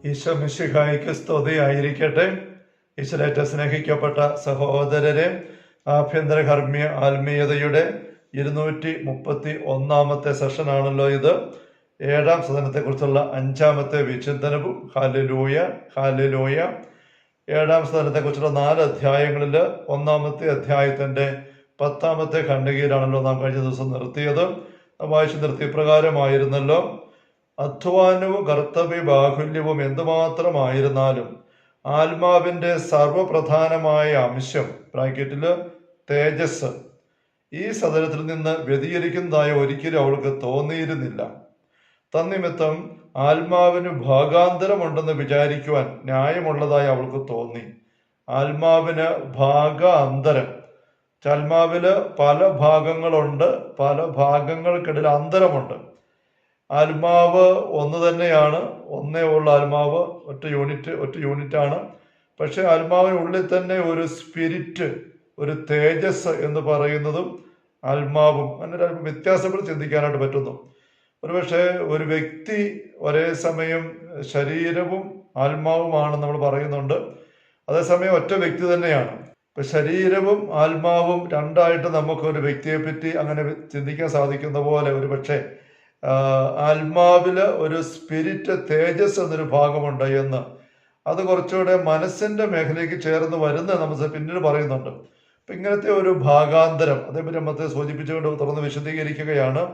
ഈശോ മിശിഹായ്ക്ക് സ്തുതിയായിരിക്കട്ടെ. ഈശ്വരേറ്റ സ്നേഹിക്കപ്പെട്ട സഹോദരരെ, ആഭ്യന്തര കർമ്മീയ ആത്മീയതയുടെ 231 സെഷനാണല്ലോ ഇത്. 7-ാം സദനത്തെക്കുറിച്ചുള്ള 5-ാമത്തെ വിചിന്തനവും. Hallelujah hallelujah. 7-ാം സദനത്തെക്കുറിച്ചുള്ള 4 അധ്യായങ്ങളിൽ 1-ാമത്തെ അധ്യായത്തിന്റെ 10-ാമത്തെ ഖണ്ഡികയിലാണല്ലോ നാം കഴിഞ്ഞ ദിവസം നിർത്തിയത്. വായിച്ചു നിർത്തിയ പ്രകാരമായിരുന്നല്ലോ. അധ്വാനവും കർത്തവ്യ ബാഹുല്യവും എന്തുമാത്രമായിരുന്നാലും ആത്മാവിന്റെ സർവപ്രധാനമായ അംശം ബ്രാക്കറ്റില് തേജസ് ഈ സദനത്തിൽ നിന്ന് വ്യതിചലിക്കുന്നതായി ഒരിക്കലും അവൾക്ക് തോന്നിയിരുന്നില്ല. തന്നിമിത്തം ആത്മാവിന് ഭാഗാന്തരമുണ്ടെന്ന് വിചാരിക്കുവാൻ ന്യായമുള്ളതായി അവൾക്ക് തോന്നി. ആത്മാവിന് ഭാഗാന്തരം, ആത്മാവില് പല ഭാഗങ്ങളുണ്ട്, പല ഭാഗങ്ങൾക്കിടയിൽ അന്തരമുണ്ട്. ആത്മാവ് ഒന്ന് തന്നെയാണ്, ഒന്നേ ഉള്ള ആത്മാവ്, ഒറ്റ യൂണിറ്റാണ്. പക്ഷെ ആത്മാവിനുള്ളിൽ തന്നെ ഒരു സ്പിരിറ്റ്, ഒരു തേജസ് എന്ന് പറയുന്നതും ആത്മാവും അങ്ങനെ വ്യത്യാസപ്പെട്ട് ചിന്തിക്കാനായിട്ട് പറ്റുന്നു. ഒരുപക്ഷെ ഒരു വ്യക്തി ഒരേ സമയം ശരീരവും ആത്മാവുമാണെന്ന് നമ്മൾ പറയുന്നുണ്ട്. അതേസമയം ഒറ്റ വ്യക്തി തന്നെയാണ്. ഇപ്പൊ ശരീരവും ആത്മാവും രണ്ടായിട്ട് നമുക്ക് ഒരു വ്യക്തിയെ പറ്റി അങ്ങനെ ചിന്തിക്കാൻ സാധിക്കുന്ന പോലെ ഒരുപക്ഷെ ആത്മാവില് ഒരു സ്പിരിറ്റ്, തേജസ് എന്നൊരു ഭാഗമുണ്ട് എന്ന്, അത് കുറച്ചുകൂടെ മനസ്സിന്റെ മേഖലയ്ക്ക് ചേർന്ന് വരുന്ന നമ്മൾ പിന്നീട് പറയുന്നുണ്ട്. അപ്പൊ ഇങ്ങനത്തെ ഒരു ഭാഗാന്തരം അതേപറ്റി നമ്മത്തെ സൂചിപ്പിച്ചുകൊണ്ട് തുറന്ന് വിശദീകരിക്കുകയാണ്.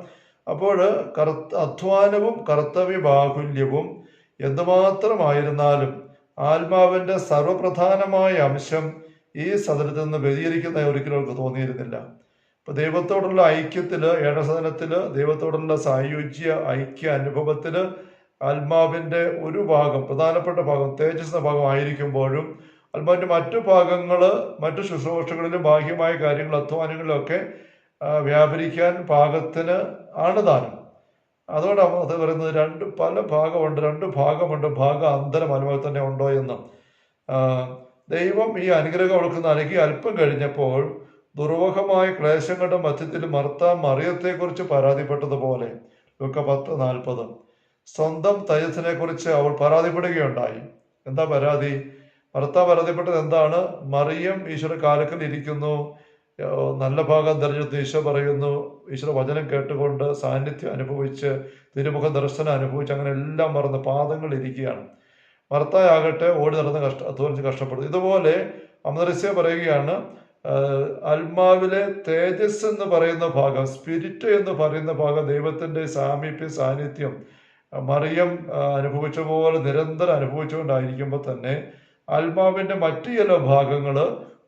അപ്പോൾ അധ്വാനവും കർത്തവ്യ ബാഹുല്യവും എന്തുമാത്രമായിരുന്നാലും ആത്മാവിന്റെ സർവപ്രധാനമായ അംശം ഈ സദനത്തിൽ നിന്ന് വ്യതിചലിക്കുന്ന ഒരിക്കലും അവർക്ക് തോന്നിയിരുന്നില്ല. ഇപ്പൊ ദൈവത്തോടുള്ള ഐക്യത്തില്, ഏഴസദനത്തില് ദൈവത്തോടുള്ള സായുജ്യ ഐക്യ അനുഭവത്തില് ആത്മാവിന്റെ ഒരു ഭാഗം, പ്രധാനപ്പെട്ട ഭാഗം തേജസ് ഭാഗം ആയിരിക്കുമ്പോഴും ആത്മാവിന്റെ മറ്റു ഭാഗങ്ങള് മറ്റു ശുശ്രൂഷകളിലും ബാഹ്യമായ കാര്യങ്ങൾ, അധ്വാനങ്ങളിലും ഒക്കെ വ്യാപരിക്കാൻ പാകത്തിന് ആണ് താനും. അതുകൊണ്ടാണ് അത് പറയുന്നത് പല ഭാഗമുണ്ട്, 2 ഭാഗമുണ്ട്, ഭാഗാന്തരം ആത്മാവിൽ തന്നെ ഉണ്ടോ എന്ന്. ദൈവം ഈ അനുഗ്രഹം അവൾക്ക് നൽകി അല്പം കഴിഞ്ഞപ്പോൾ ദുർവഹമായ ക്ലേശങ്ങളുടെ മധ്യത്തിൽ മർത്ത മറിയത്തെക്കുറിച്ച് പരാതിപ്പെട്ടതുപോലെ ലൂക്ക 10:40 സ്വന്തം തേജസ്സിനെ കുറിച്ച് അവൾ പരാതിപ്പെടുകയുണ്ടായി. എന്താ പരാതി? മർത്ത പരാതിപ്പെട്ടത് എന്താണ്? മറിയം ഈശ്വര കാലക്കൽ ഇരിക്കുന്നു, നല്ല ഭാഗം തെരഞ്ഞെടുത്ത് ഈശോ പറയുന്നു, ഈശ്വര വചനം കേട്ടുകൊണ്ട് സാന്നിധ്യം അനുഭവിച്ച് തിരുമുഖ ദർശനം അനുഭവിച്ച് അങ്ങനെ എല്ലാം മറന്ന് പാദങ്ങളിൽ ഇരിക്കുകയാണ്. മർത്തയാകട്ടെ ഓടി നടന്ന് അധ്വാനിച്ച് കഷ്ടപ്പെടുന്നു. ഇതുപോലെ അമദ്രസ്യ പറയുകയാണ്, ആത്മാവിലെ തേജസ് എന്ന് പറയുന്ന ഭാഗം, സ്പിരിറ്റ് എന്ന് പറയുന്ന ഭാഗം, ദൈവത്തിന്റെ സാമീപ്യ സാന്നിധ്യം മറിയം അനുഭവിച്ച പോലെ നിരന്തരം അനുഭവിച്ചുകൊണ്ടായിരിക്കുമ്പോൾ തന്നെ ആത്മാവിന്റെ മറ്റു ചില ഭാഗങ്ങള്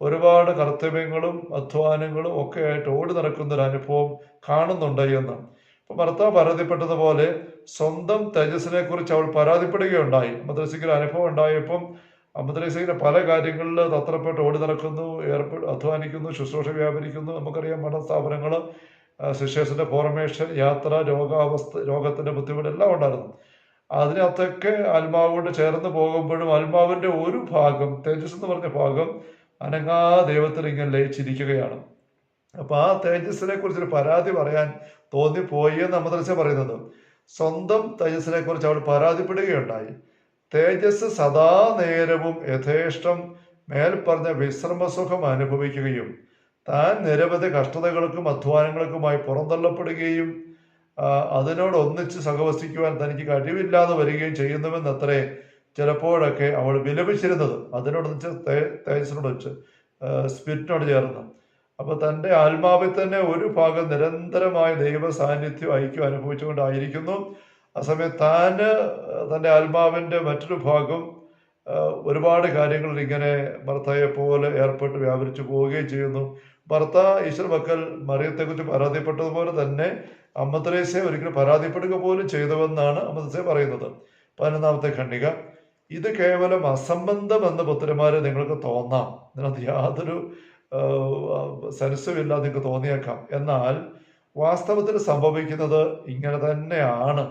ഒരുപാട് കർത്തവ്യങ്ങളും അധ്വാനങ്ങളും ഒക്കെ ആയിട്ട് ഓടി നടക്കുന്ന ഒരു അനുഭവം കാണുന്നുണ്ട് എന്ന്. ഇപ്പൊ ഭർത്താവ് പരാതിപ്പെട്ടതുപോലെ സ്വന്തം തേജസ്സിനെ കുറിച്ച് അവൾ പരാതിപ്പെടുകയുണ്ടായി. മദ്രസയ്ക്ക് അനുഭവം ഉണ്ടായപ്പം മദ്രസയിലെ പല കാര്യങ്ങളിൽ തത്രപ്പെട്ട് ഓടി നടക്കുന്നു, അധ്വാനിക്കുന്നു, ശുശ്രൂഷ വ്യാപരിക്കുന്നു. നമുക്കറിയാം മഠസ്ഥാപനങ്ങൾ, സിസ്റ്റേഴ്സിന്റെ ഫോർമേഷൻ, യാത്ര, രോഗത്തിന്റെ ബുദ്ധിമുട്ട് എല്ലാം ഉണ്ടായിരുന്നു. അതിനകത്തൊക്കെ ആത്മാവോട് ചേർന്ന് പോകുമ്പോഴും ആത്മാവിന്റെ ഒരു ഭാഗം, തേജസ് എന്ന് പറഞ്ഞ ഭാഗം അനങ്ങാ ദൈവത്തിൽ ഇങ്ങനെ ലയിച്ചിരിക്കുകയാണ്. അപ്പൊ ആ തേജസ്സിനെ കുറിച്ചൊരു പരാതി പറയാൻ തോന്നിപ്പോയി എന്ന് മദ്രസ പറയുന്നത്. സ്വന്തം തേജസ്സിനെ കുറിച്ച് അവൾ പരാതിപ്പെടുകയുണ്ടായി. തേജസ് സദാ നേരവും യഥേഷ്ടം മേൽപ്പറഞ്ഞ വിശ്രമസുഖം അനുഭവിക്കുകയും താൻ നിരവധി കഷ്ടതകൾക്കും അധ്വാനങ്ങൾക്കുമായി പുറന്തള്ളപ്പെടുകയും അതിനോടൊന്നിച്ച് സഹവസിക്കുവാൻ തനിക്ക് കഴിവില്ലാതെ വരികയും ചെയ്യുന്നുവെന്നത്രേ ചിലപ്പോഴൊക്കെ അവൾ വിലപിച്ചിരുന്നത്. അതിനോടൊന്നിച്ച് തേജസ്സിനോട് വെച്ച് സ്പിരിറ്റിനോട് ചേർന്ന്. അപ്പൊ തൻ്റെ ആത്മാവിൽ തന്നെ ഒരു ഭാഗം നിരന്തരമായ ദൈവ സാന്നിധ്യം ഐക്യം അനുഭവിച്ചുകൊണ്ടായിരിക്കുന്നു. ആ സമയത്ത് തൻ്റെ ആത്മാവിൻ്റെ മറ്റൊരു ഭാഗം ഒരുപാട് കാര്യങ്ങളിൽ ഇങ്ങനെ ഭർത്തായെ പോലെ ഏർപ്പെട്ട് വ്യാപരിച്ചു പോവുകയും ചെയ്യുന്നു. ഭർത്താവ് ഈശ്വര മക്കൾ മറിയത്തെക്കുറിച്ച് പരാതിപ്പെട്ടതുപോലെ തന്നെ അമ്മത്രേസ്യ ഒരിക്കലും പരാതിപ്പെടുക പോലും ചെയ്തുവെന്നാണ് അമ്മത്രേസ്യ പറയുന്നത്. 11-ാമത്തെ ഖണ്ഡിക. ഇത് കേവലം അസംബന്ധമെന്ന് പുത്രന്മാരെ നിങ്ങൾക്ക് തോന്നാം, ഇതിനകത്ത് യാതൊരു സെൻസുമില്ല നിങ്ങൾക്ക് തോന്നിയേക്കാം. എന്നാൽ വാസ്തവത്തിൽ സംഭവിക്കുന്നത് ഇങ്ങനെ തന്നെയാണ്.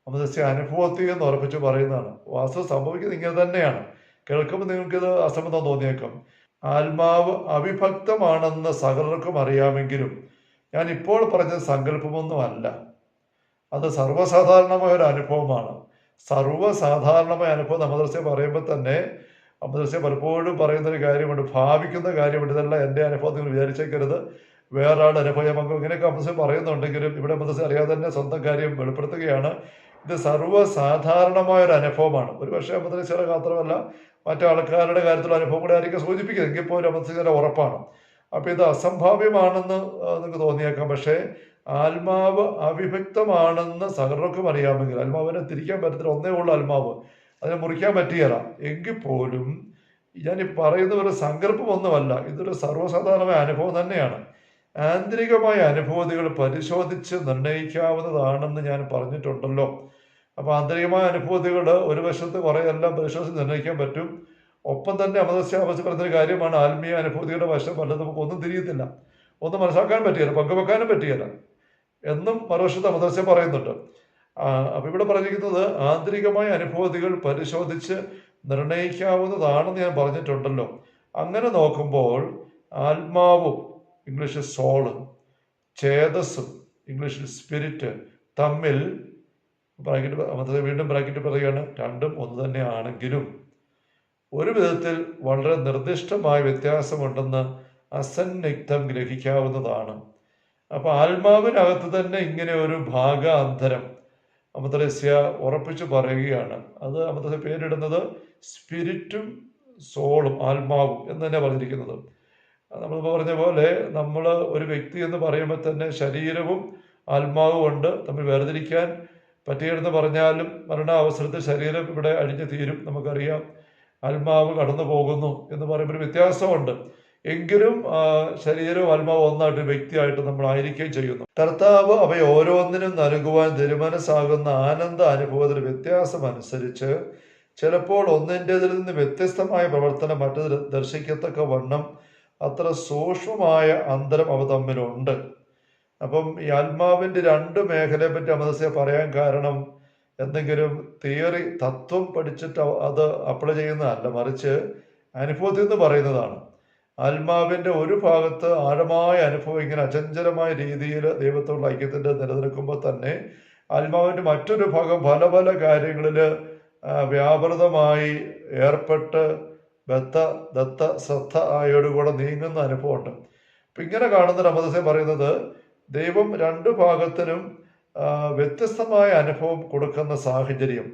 അമദ്രസ്യ അനുഭവത്തിൽ എന്ന് ഉറപ്പിച്ച് പറയുന്നതാണ്. വാസ്തവം സംഭവിക്കുന്നത് ഇങ്ങനെ തന്നെയാണ്. കേൾക്കുമ്പോൾ നിങ്ങൾക്കിത് അസംബന്ധം തോന്നിയേക്കാം. ആത്മാവ് അവിഭക്തമാണെന്ന് സകലർക്കും അറിയാമെങ്കിലും ഞാൻ ഇപ്പോൾ പറഞ്ഞത് സങ്കല്പമൊന്നും അല്ല, അത് സർവ്വസാധാരണമായ ഒരു അനുഭവമാണ്. സർവ്വസാധാരണമായ അനുഭവം മദ്രസ പറയുമ്പോൾ തന്നെ മദ്രസ പലപ്പോഴും പറയുന്നൊരു കാര്യമുണ്ട്, ഭാവിക്കുന്ന കാര്യമുണ്ട്. ഇതെല്ലാം എൻ്റെ അനുഭവം നിങ്ങൾ വിചാരിച്ചേക്കരുത്, വേറെ ആളുടെ അനുഭവം പങ്കു, ഇങ്ങനെയൊക്കെ മദ്രസ പറയുന്നുണ്ടെങ്കിലും ഇവിടെ മദ്രസ അറിയാതെ തന്നെ സ്വന്തം കാര്യം വെളിപ്പെടുത്തുകയാണ്. ഇത് സർവ്വസാധാരണമായ ഒരു അനുഭവമാണ്. ഒരു പക്ഷേ മദ്രസയുടെ മാത്രമല്ല മറ്റാൾക്കാരുടെ കാര്യത്തിലുള്ള അനുഭവം കൂടെ ആയിരിക്കും സൂചിപ്പിക്കുന്നത്, എങ്കിൽ പോലും മദ്രസയുടെ ഉറപ്പാണ്. അപ്പം ഇത് അസംഭാവ്യമാണെന്ന് നിങ്ങൾക്ക് തോന്നിയേക്കാം. പക്ഷേ ആത്മാവ് അവിഭക്തമാണെന്ന് സകലർക്കും അറിയാമെങ്കിൽ, ആത്മാവിനെ തിരിക്കാൻ പറ്റത്തില്ല, ഒന്നേ ഉള്ളൂ ആത്മാവ്, അതിനെ മുറിക്കാൻ പറ്റിയല്ല. എങ്കിൽ പോലും ഞാൻ ഈ പറയുന്ന ഒരു സങ്കല്പമൊന്നുമല്ല, ഇതൊരു സർവ്വസാധാരണമായ അനുഭവം തന്നെയാണ്. ആന്തരികമായ അനുഭൂതികൾ പരിശോധിച്ച് നിർണ്ണയിക്കാവുന്നതാണെന്ന് ഞാൻ പറഞ്ഞിട്ടുണ്ടല്ലോ. അപ്പോൾ ആന്തരികമായ അനുഭൂതികൾ ഒരു വശത്ത് കുറേ എല്ലാം പരിശോധിച്ച് നിർണ്ണയിക്കാൻ പറ്റും. ഒപ്പം തന്നെ അമദസ്യാവസ്ഥ പറയുന്നൊരു കാര്യമാണ്, ആത്മീയ അനുഭൂതിയുടെ വശം പലതും നമുക്കൊന്നും തിരിയത്തില്ല, ഒന്നും മനസ്സിലാക്കാൻ പറ്റിയല്ല, പങ്കുവെക്കാനും പറ്റിയല്ല എന്നും മറുവശത്ത് അമദസ്യം പറയുന്നുണ്ട്. അപ്പം ഇവിടെ പറഞ്ഞിരിക്കുന്നത് ആന്തരികമായ അനുഭൂതികൾ പരിശോധിച്ച് നിർണ്ണയിക്കാവുന്നതാണെന്ന് ഞാൻ പറഞ്ഞിട്ടുണ്ടല്ലോ. അങ്ങനെ നോക്കുമ്പോൾ ആത്മാവും, ഇംഗ്ലീഷിൽ സോള്, ചേതസ്സും ഇംഗ്ലീഷിൽ സ്പിരിറ്റ് തമ്മിൽ വീണ്ടും ബ്രാക്കറ്റ് പറയുകയാണ്, രണ്ടും ഒന്ന് തന്നെ ആണെങ്കിലും ഒരു വിധത്തിൽ വളരെ നിർദ്ദിഷ്ടമായ വ്യത്യാസമുണ്ടെന്ന് അസന്നിഗ്ധം ഗ്രഹിക്കാവുന്നതാണ്. അപ്പോൾ ആത്മാവിനകത്ത് തന്നെ ഇങ്ങനെ ഒരു ഭാഗാന്തരം അമദ്രസ്യ ഉറപ്പിച്ചു പറയുകയാണ്. അത് അമദ്രസ്യ പേരിടുന്നത് സ്പിരിറ്റും സോളും ആത്മാവും എന്ന് തന്നെ പറഞ്ഞിരിക്കുന്നത്. നമ്മൾ പറഞ്ഞ പോലെ നമ്മൾ ഒരു വ്യക്തി എന്ന് പറയുമ്പോൾ തന്നെ ശരീരവും ആത്മാവും ഉണ്ട്, തമ്മിൽ വേർതിരിക്കാൻ പറ്റിയെന്ന് പറഞ്ഞാലും മരണാവസരത്തിൽ ശരീരം ഇവിടെ അഴിഞ്ഞു തീരും, നമുക്കറിയാം. ആത്മാവ് കടന്നു പോകുന്നു എന്ന് പറയുമ്പോൾ ഒരു വ്യത്യാസമുണ്ട്. എങ്കിലും ശരീരവും ആത്മാവും ഒന്നായിട്ട് വ്യക്തിയായിട്ട് നമ്മൾ ആയിരിക്കുകയും ചെയ്യുന്നു. കർത്താവ് അവയെ ഓരോന്നിനും നൽകുവാൻ തിരുമനസ്സാകുന്ന ആനന്ദ അനുഭവത്തിന് വ്യത്യാസം അനുസരിച്ച് ചിലപ്പോൾ ഒന്നിൻ്റെതിൽ നിന്ന് വ്യത്യസ്തമായ പ്രവർത്തനം മറ്റത് ദർശിക്കത്തക്ക വണ്ണം അത്ര സൂക്ഷ്മമായ അന്തരം അവ തമ്മിലുണ്ട്. അപ്പം ഈ ആത്മാവിൻ്റെ രണ്ട് മേഖലയെ പറ്റി അമദസ്യ പറയാൻ കാരണം എന്തെങ്കിലും തിയറി തത്വം പഠിച്ചിട്ട് അത് അപ്ലൈ ചെയ്യുന്നതല്ല, മറിച്ച് അനുഭവത്തിൽ നിന്ന് പറയുന്നതാണ്. ആത്മാവിൻ്റെ ഒരു ഭാഗത്ത് ആഴമായ അനുഭവം ഇങ്ങനെ അചഞ്ചലമായ രീതിയിൽ ദൈവത്തോടുള്ള ഐക്യത്തിൻ്റെ നിലനിൽക്കുമ്പോൾ തന്നെ ആത്മാവിൻ്റെ മറ്റൊരു ഭാഗം പല പല കാര്യങ്ങളിൽ വ്യാപൃതമായി ഏർപ്പെട്ട് ദത്ത ശ്രദ്ധ ആയോടുകൂടെ നീങ്ങുന്ന അനുഭവമുണ്ട്. അപ്പം ഇങ്ങനെ കാണുന്ന അമദസ്യ പറയുന്നത് ദൈവം രണ്ട് ഭാഗത്തിനും വ്യത്യസ്തമായ അനുഭവം കൊടുക്കുന്ന സാഹചര്യം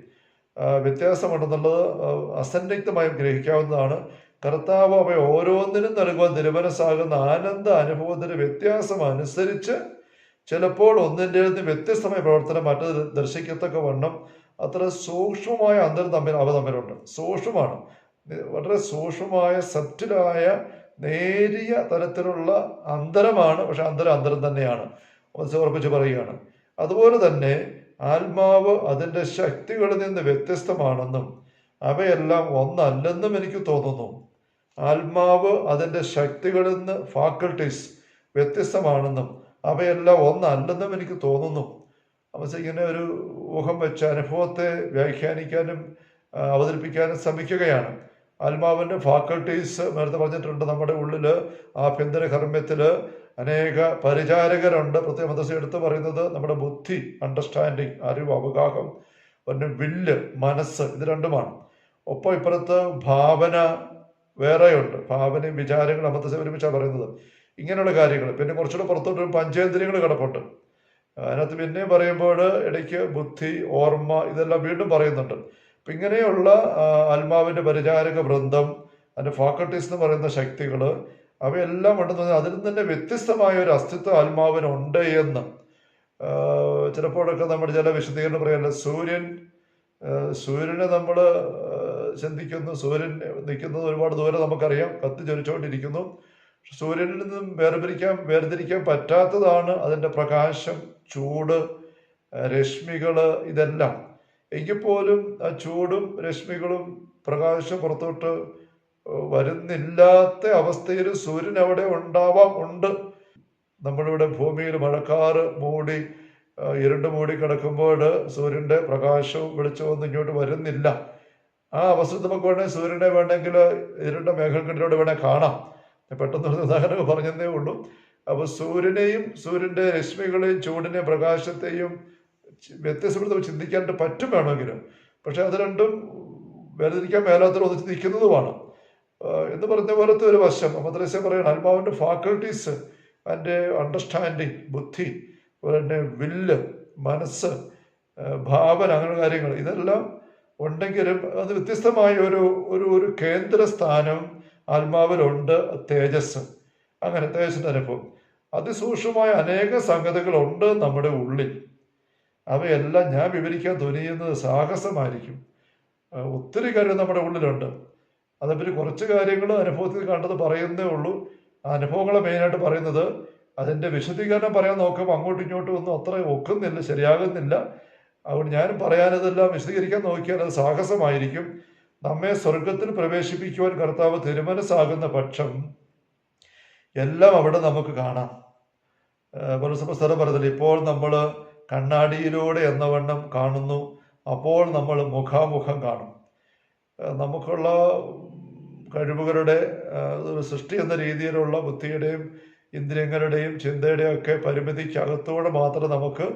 വ്യത്യാസമുണ്ടെന്നുള്ളത് അസന്നിഗ്ധമായി ഗ്രഹിക്കാവുന്നതാണ്. കർത്താവ് അവ ഓരോന്നിനും നൽകുവാൻ തിരുമനസ്സാകുന്ന ആനന്ദ അനുഭവത്തിന് വ്യത്യാസം അനുസരിച്ച് ചിലപ്പോൾ ഒന്നിൻ്റെ വ്യത്യസ്തമായ പ്രവർത്തനം മറ്റത് ദർശിക്കത്തക്ക വണ്ണം അത്ര സൂക്ഷ്മമായ അന്തരം അവ തമ്മിലുണ്ട്. സൂക്ഷ്മമാണ്, വളരെ സൂക്ഷ്മമായ സബ്റ്റിലായ നേരിയ തരത്തിലുള്ള അന്തരമാണ്. പക്ഷെ അന്തരം തന്നെയാണ്, ഉറപ്പിച്ച് പറയുകയാണ്. അതുപോലെ തന്നെ ആത്മാവ് അതിൻ്റെ ശക്തികളിൽ നിന്ന് വ്യത്യസ്തമാണെന്നും അവയെല്ലാം ഒന്നല്ലെന്നും എനിക്ക് തോന്നുന്നു. ആത്മാവ് അതിൻ്റെ ശക്തികളിൽ നിന്ന് ഫാക്കൾട്ടീസ് വ്യത്യസ്തമാണെന്നും അവയെല്ലാം ഒന്നല്ലെന്നും എനിക്ക് തോന്നുന്നു. അപ്പം ഇങ്ങനെ ഒരു ഊഹം വെച്ച അനുഭവത്തെ വ്യാഖ്യാനിക്കാനും അവതരിപ്പിക്കാനും ശ്രമിക്കുകയാണ്. ആത്മാവിൻ്റെ ഫാക്കൾട്ടീസ് നേരത്തെ പറഞ്ഞിട്ടുണ്ട്, നമ്മുടെ ഉള്ളിൽ ആഭ്യന്തര കർമ്മത്തിൽ അനേക പരിചാരകരുണ്ട്. പ്രത്യേക മദ്രസ എടുത്ത് പറയുന്നത് നമ്മുടെ ബുദ്ധി, അണ്ടർസ്റ്റാൻഡിങ്, അറിവ്, അവഗാഹം, പിന്നെ വില്ല്, മനസ്സ്, ഇത് രണ്ടുമാണ്. ഒപ്പം ഇപ്പുറത്ത് ഭാവന വേറെയുണ്ട്, ഭാവനയും വിചാരങ്ങളും മദ്രസ ഒരുമിച്ചാണ് പറയുന്നത്. ഇങ്ങനെയുള്ള കാര്യങ്ങൾ പിന്നെ കുറച്ചുകൂടെ പുറത്തോട്ട് പഞ്ചേന്ദ്രിയങ്ങൾ കിടപ്പുണ്ട്. അതിനകത്ത് പിന്നെയും പറയുമ്പോൾ ഇടയ്ക്ക് ബുദ്ധി, ഓർമ്മ, ഇതെല്ലാം വീണ്ടും പറയുന്നുണ്ട്. അപ്പം ഇങ്ങനെയുള്ള ആത്മാവിൻ്റെ പരിചാരക വൃന്ദം, അതിൻ്റെ ഫാക്കൾട്ടീസ് എന്ന് പറയുന്ന ശക്തികൾ, അവയെല്ലാം ഉണ്ടെന്ന് പറഞ്ഞാൽ അതിൽ നിന്ന് തന്നെ വ്യത്യസ്തമായ ഒരു അസ്തിത്വം ആത്മാവിനുണ്ട് എന്ന് ചിലപ്പോഴൊക്കെ നമ്മൾ ചില വിശദീകരണം പറയാറില്ല. സൂര്യനെ നമ്മൾ ചിന്തിക്കുന്നു, സൂര്യൻ നിൽക്കുന്നത് ഒരുപാട് ദൂരം നമുക്കറിയാം, കത്തി ജ്വലിച്ചുകൊണ്ടിരിക്കുന്നു. സൂര്യനിൽ നിന്നും വേർതിരിക്കാൻ പറ്റാത്തതാണ് അതിൻ്റെ പ്രകാശം, ചൂട്, രശ്മികൾ, ഇതെല്ലാം. എങ്കിൽ പോലും ആ ചൂടും രശ്മികളും പ്രകാശം പുറത്തോട്ട് വരുന്നില്ലാത്ത അവസ്ഥയിൽ സൂര്യൻ അവിടെ ഉണ്ട്. നമ്മളിവിടെ ഭൂമിയിൽ മഴക്കാറ് മൂടി ഇരുണ്ട് മൂടി കിടക്കുമ്പോൾ സൂര്യൻ്റെ പ്രകാശവും വെളിച്ചമൊന്നും ഇങ്ങോട്ട് വരുന്നില്ല. ആ അവസ്ഥ നമുക്ക് വേണമെങ്കിൽ സൂര്യനെ വേണമെങ്കിൽ ഇരുണ്ട മേഘങ്ങൾക്കിടയിലൂടെ വേണേൽ കാണാം. പെട്ടെന്ന് ഒരു ഉദാഹരണം പറഞ്ഞതേ ഉള്ളൂ. അപ്പോൾ സൂര്യനെയും സൂര്യൻ്റെ രശ്മികളെയും ചൂടിനെയും പ്രകാശത്തെയും വ്യത്യസ്തപ്പെടുത്തി ചിന്തിക്കാനായിട്ട് പറ്റും. വേണമെങ്കിലും പക്ഷെ അത് രണ്ടും വേർതിരിക്കാൻ മേലാത്തൊരു ഒന്നിച്ച് നിൽക്കുന്നതുമാണ് എന്ന് പറഞ്ഞ പോലത്തെ ഒരു വശം. മദ്രസ പറയുന്നത് ആത്മാവിൻ്റെ ഫാക്കൾട്ടീസ്, അതിൻ്റെ അണ്ടർസ്റ്റാൻഡിങ്, ബുദ്ധി, അതുപോലെ തന്നെ വില്ല്, മനസ്സ്, ഭാവന, അങ്ങനെ കാര്യങ്ങൾ ഇതെല്ലാം ഉണ്ടെങ്കിലും അത് വ്യത്യസ്തമായ ഒരു ഒരു ഒരു കേന്ദ്ര സ്ഥാനം ആത്മാവിലുണ്ട്. തേജസ്, അങ്ങനെ തേജസ്സിൻ്റെ അനുഭവം. അതിസൂക്ഷ്മമായ അനേക സംഗതികളുണ്ട് നമ്മുടെ ഉള്ളിൽ. അവയെല്ലാം ഞാൻ വിവരിക്കാൻ തുനിയുന്നത് സാഹസമായിരിക്കും. ഒത്തിരി കാര്യം നമ്മുടെ ഉള്ളിലുണ്ട്. അതേപ്പറ്റി കുറച്ച് കാര്യങ്ങൾ അനുഭവത്തിൽ കണ്ടത് പറയുന്നേ ഉള്ളൂ. ആ അനുഭവങ്ങളെ മെയിനായിട്ട് പറയുന്നത്. അതിൻ്റെ വിശദീകരണം പറയാൻ നോക്കുമ്പോൾ അങ്ങോട്ടും ഇങ്ങോട്ടും ഒന്നും അത്ര ഒക്കുന്നില്ല, ശരിയാകുന്നില്ല. അതുകൊണ്ട് ഞാനും പറയാനതെല്ലാം വിശദീകരിക്കാൻ നോക്കിയാൽ അത് സാഹസമായിരിക്കും. നമ്മെ സ്വർഗത്തിൽ പ്രവേശിപ്പിക്കുവാൻ കർത്താവ് തിരുമനസ്സാകുന്ന പക്ഷം എല്ലാം അവിടെ നമുക്ക് കാണാം. സ്ഥലം പറഞ്ഞില്ല, ഇപ്പോൾ നമ്മൾ കണ്ണാടിയിലൂടെ എന്നവണ്ണം കാണുന്നു, അപ്പോൾ നമ്മൾ മുഖാമുഖം കാണും. നമുക്കുള്ള കഴിവുകളുടെ സൃഷ്ടി എന്ന രീതിയിലുള്ള ബുദ്ധിയുടെയും ഇന്ദ്രിയങ്ങളുടെയും ചിന്തയുടെയും ഒക്കെ പരിമിതിക്കകത്തൂടെ മാത്രം നമുക്ക്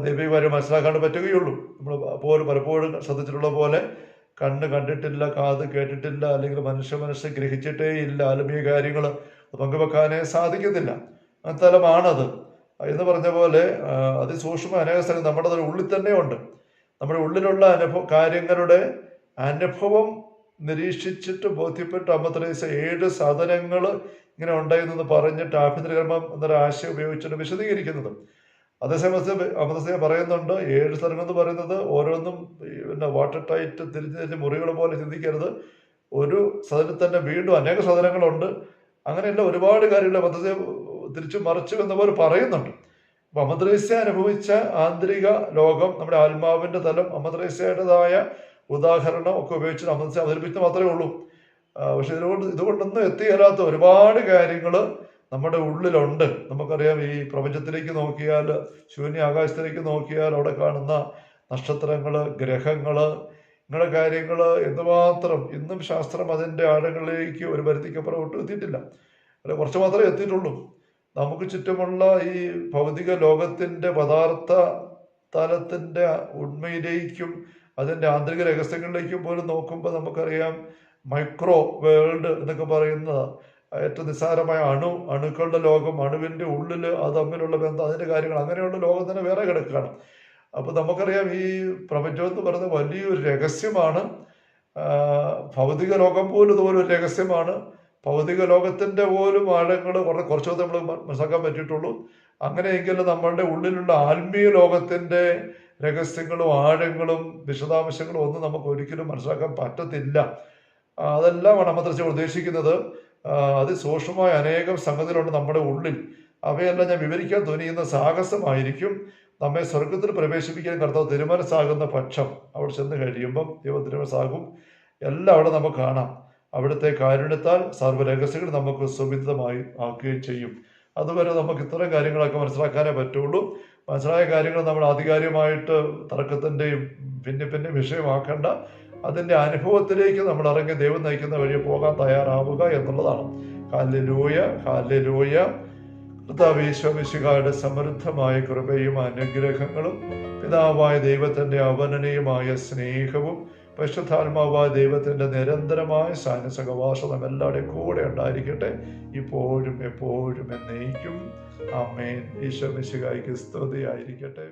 ദൈവികമായി മനസ്സിലാക്കാൻ പറ്റുകയുള്ളൂ. നമ്മൾ പലപ്പോഴും ശ്രദ്ധിച്ചിട്ടുള്ള പോലെ കണ്ണ് കണ്ടിട്ടില്ല, കാത് കേട്ടിട്ടില്ല, അല്ലെങ്കിൽ മനസ്സ് ഗ്രഹിച്ചിട്ടേ ഇല്ല, ആത്മീയ കാര്യങ്ങൾ പങ്കുവെക്കാനേ സാധിക്കത്തില്ല. തലമാണത് എന്ന് പറഞ്ഞ പോലെ അതിസൂക്ഷ്മ അനേക സ്ഥലം നമ്മുടെ ഉള്ളിൽ തന്നെ ഉണ്ട്. നമ്മുടെ ഉള്ളിലുള്ള കാര്യങ്ങളുടെ അനുഭവം നിരീക്ഷിച്ചിട്ട് ബോധ്യപ്പെട്ട് അമ്മ തെരേസ 7 സാധനങ്ങൾ ഇങ്ങനെ ഉണ്ടായെന്ന് പറഞ്ഞിട്ട് ആഭ്യന്തരകർമ്മം എന്നൊരു ആശയം ഉപയോഗിച്ചിട്ട് വിശദീകരിക്കുന്നത്. അതേസമയത്ത് അമ്മ തെരേസ പറയുന്നുണ്ട് 7 സ്ഥലങ്ങൾ എന്ന് പറയുന്നത് ഓരോന്നും പിന്നെ വാട്ടർ ടൈറ്റ് തിരിഞ്ഞ് മുറികൾ പോലെ ചിന്തിക്കരുത്. ഒരു സദനത്തിൽ തന്നെ വീണ്ടും അനേക സാധനങ്ങളുണ്ട്. അങ്ങനെയല്ല, ഒരുപാട് കാര്യങ്ങൾ അമ്മ തെരേസ തിരിച്ചു മറിച്ചു എന്ന പോലെ പറയുന്നുണ്ട്. അപ്പൊ അമ്മ തെരേസ അനുഭവിച്ച ആന്തരിക ലോകം, നമ്മുടെ ആത്മാവിന്റെ തലം, അമ്മ തെരേസയുടേതായ ഉദാഹരണം ഒക്കെ ഉപയോഗിച്ച് അമ്മ തെരേസ അവതരിപ്പിച്ച് മാത്രമേ ഉള്ളൂ. പക്ഷെ ഇതുകൊണ്ടൊന്നും എത്തിയേരാത്ത ഒരുപാട് കാര്യങ്ങൾ നമ്മുടെ ഉള്ളിലുണ്ട്. നമുക്കറിയാം, ഈ പ്രപഞ്ചത്തിലേക്ക് നോക്കിയാൽ, ശൂന്യ ആകാശത്തിലേക്ക് നോക്കിയാൽ അവിടെ കാണുന്ന നക്ഷത്രങ്ങൾ, ഗ്രഹങ്ങൾ, ഇങ്ങനെ കാര്യങ്ങൾ എന്തുമാത്രം ഇന്നും ശാസ്ത്രം അതിൻ്റെ ആഴങ്ങളിലേക്ക് ഒരു പരിധിക്കപ്പുറം ഒട്ടും എത്തിയിട്ടില്ല. അല്ല, കുറച്ച് മാത്രമേ എത്തിയിട്ടുള്ളൂ. നമുക്ക് ചുറ്റുമുള്ള ഈ ഭൗതിക ലോകത്തിൻ്റെ പദാർത്ഥ തലത്തിൻ്റെ ഉണ്മയിലേക്കും അതിൻ്റെ ആന്തരിക രഹസ്യങ്ങളിലേക്കും പോലും നോക്കുമ്പോൾ നമുക്കറിയാം, മൈക്രോ വേൾഡ് എന്നൊക്കെ പറയുന്ന ഏറ്റവും നിസ്സാരമായ അണുക്കളുടെ ലോകം, അണുവിൻ്റെ ഉള്ളിൽ അത് തമ്മിലുള്ള ബന്ധം, അതിൻ്റെ കാര്യങ്ങൾ, അങ്ങനെയുള്ള ലോകം തന്നെ വേറെ കിടക്കുകയാണ്. അപ്പോൾ നമുക്കറിയാം, ഈ പ്രപഞ്ചം എന്ന് പറയുന്നത് വലിയൊരു രഹസ്യമാണ്. ഭൗതിക ലോകം പോലും ഇതുപോലെ ഒരു രഹസ്യമാണ്. ഭൗതിക ലോകത്തിൻ്റെ പോലും ആഴങ്ങൾ കുറച്ചൊക്കെ നമ്മൾ മനസ്സിലാക്കാൻ പറ്റിയിട്ടുള്ളൂ. അങ്ങനെയെങ്കിൽ നമ്മളുടെ ഉള്ളിലുള്ള ആത്മീയ ലോകത്തിൻ്റെ രഹസ്യങ്ങളും ആഴങ്ങളും വിശദാംശങ്ങളും ഒന്നും നമുക്ക് ഒരിക്കലും മനസ്സിലാക്കാൻ പറ്റത്തില്ല. അതെല്ലാമാണ് അമ്മ തെരേസ ഉദ്ദേശിക്കുന്നത്. അതിസൂക്ഷ്മമായ അനേകം സംഗതികളുണ്ട് നമ്മുടെ ഉള്ളിൽ. അവയെല്ലാം ഞാൻ വിവരിക്കാൻ തുനിയുന്ന സാഹസമായിരിക്കും. നമ്മെ സ്വർഗത്തിൽ പ്രവേശിപ്പിക്കാൻ കർത്താവ് തിരുമനസ്സാകുന്ന പക്ഷം അവിടെ ചെന്ന് കഴിയുമ്പം ദൈവം തിരുമനസ്സാകും. എല്ലാം അവിടെ നമുക്ക് കാണാം. അവിടുത്തെ കാരുണ്യത്താൽ സർവ്വരഹസ്യങ്ങൾ നമുക്ക് സുവിദിതമായി ആക്കുകയും ചെയ്യും. അതുവരെ നമുക്ക് ഇത്തരം കാര്യങ്ങളൊക്കെ മനസ്സിലാക്കാനേ പറ്റുള്ളൂ. മനസ്സിലായ കാര്യങ്ങൾ നമ്മൾ ആധികാരികമായിട്ട് തർക്കത്തിൻ്റെയും പിന്നെ വിഷയമാക്കേണ്ട. അതിൻ്റെ അനുഭവത്തിലേക്ക് നമ്മൾ ഇറങ്ങി ദൈവം നയിക്കുന്ന വഴി പോകാൻ തയ്യാറാവുക എന്നുള്ളതാണ്. Hallelujah, hallelujah. കർത്താവേ ഈശോമിശിഹായുടെ സമൃദ്ധമായ കൃപയും അനുഗ്രഹങ്ങളും പിതാവായ ദൈവത്തിൻ്റെ അവർണ്ണനീയമായ സ്നേഹവും പരിശുദ്ധാത്മാവായ ദൈവത്തിൻ്റെ നിരന്തരമായ സഹവാസം എല്ലാവരുടെയും കൂടെ ഉണ്ടായിരിക്കട്ടെ, ഇപ്പോഴും എപ്പോഴും എന്നേക്കും. ആമേൻ. ഈശോമിശിഹായ്ക്ക് സ്തുതിയായിരിക്കട്ടെ.